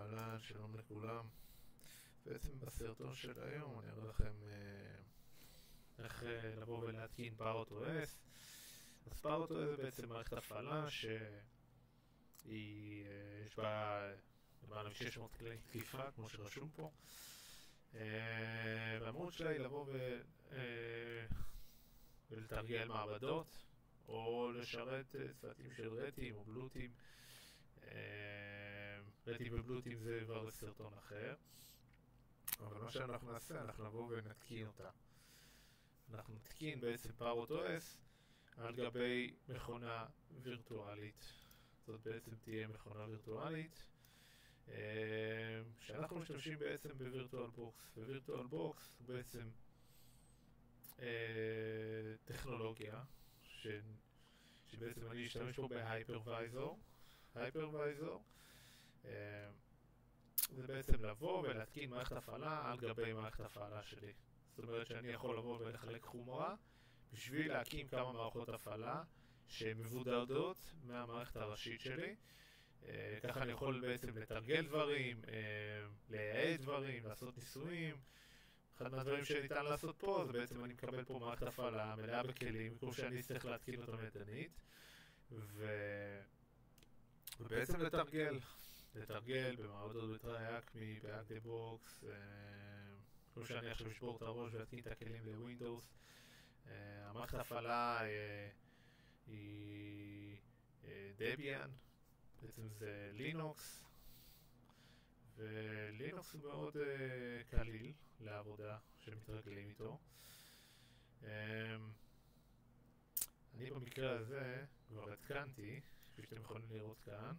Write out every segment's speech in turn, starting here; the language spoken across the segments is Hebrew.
אהלן, שלום לכולם. בעצם בסרטון של היום אני אראה לכם איך לבוא ולהתקין ParrotOS. אז ParrotOS זה בעצם מערכת הפעלה יש בה למעלה מ-600 כלי תקיפה, כמו שרשום פה. והמהות שלה היא לבוא ולתרגל מעבדות, או לשרת צוותים של רטים או בלוטים. רטים ובלוטים זה כבר לסרטון אחר. אבל מה שאנחנו נעשה, אנחנו נבוא ונתקין אותה. אנחנו נתקין בעצם ParrotOS על גבי מכונה וירטואלית. זאת בעצם תהיה מכונה וירטואלית שאנחנו משתמשים בעצם בווירטואלבוקס. ווירטואלבוקס הוא בעצם טכנולוגיה שבעצם אני אשתמש פה בהייפרוויזור. הייפרוויזור זה בעצם לבוא ולהתקין מערכת הפעלה על גבי מערכת הפעלה שלי. זאת אומרת שאני יכול לבוא ולחלק חומרה בשביל להקים כמה מערכות הפעלה שמבודדות מהמערכת הראשית שלי. ככה אני יכול בעצם לתרגל דברים, לייעד דברים, לעשות ניסויים. אחד מהדברים שניתן לעשות פה זה בעצם אני מקבל פה מערכת הפעלה מלאה בכלים, כמו שאני צריך להתקין אותה ידנית, ובעצם לתרגל במעבדות בטרייאקמי, באקדבוקס, כמו שאני עכשיו אשבור את הראש ולהתקין את הכלים לווינדוס. המערכת ההפעלה היא דביאן, בעצם זה לינוקס, ולינוקס הוא מאוד קליל לעבודה שמתרגלים איתו. אני במקרה הזה כבר התקנתי, כפי שאתם יכולים לראות כאן.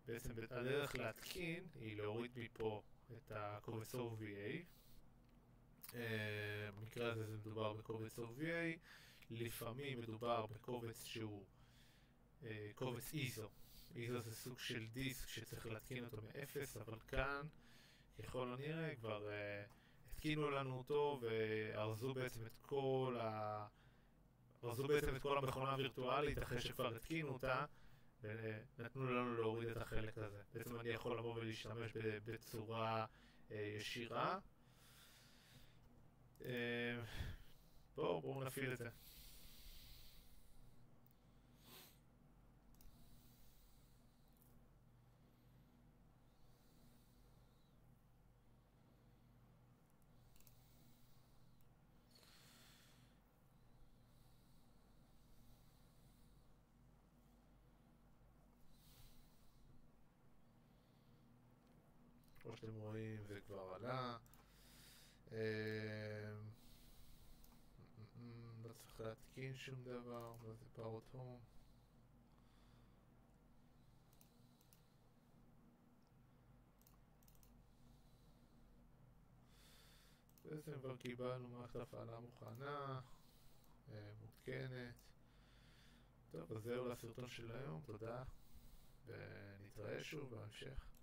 בעצם הדרך להתקין היא להוריד מפה את הקובץ OVA. במקרה הזה זה מדובר בקובץ OVA, לפעמים מדובר בקובץ שהוא קובץ ISO. ISO זה סוג של דיסק שצריך להתקין אותו מאפס, אבל כאן ככל הנראה כבר התקינו לנו אותו וארזו בעצם את כל המכונה הווירטואלית אחרי שכבר התקינו אותה, ונתנו לנו להוריד את החלק הזה. בעצם אני יכול לבוא ולהשתמש בצורה ישירה. בואו נפעיל את זה. כמו שאתם רואים זה כבר עלה. לא צריך להתקין שום דבר, זה ParrotHome. בעצם כבר קיבלנו מערכת הפעלה מוכנה, מותקנת. טוב, אז זהו לסרטון של היום, תודה, ונתראה שוב בהמשך.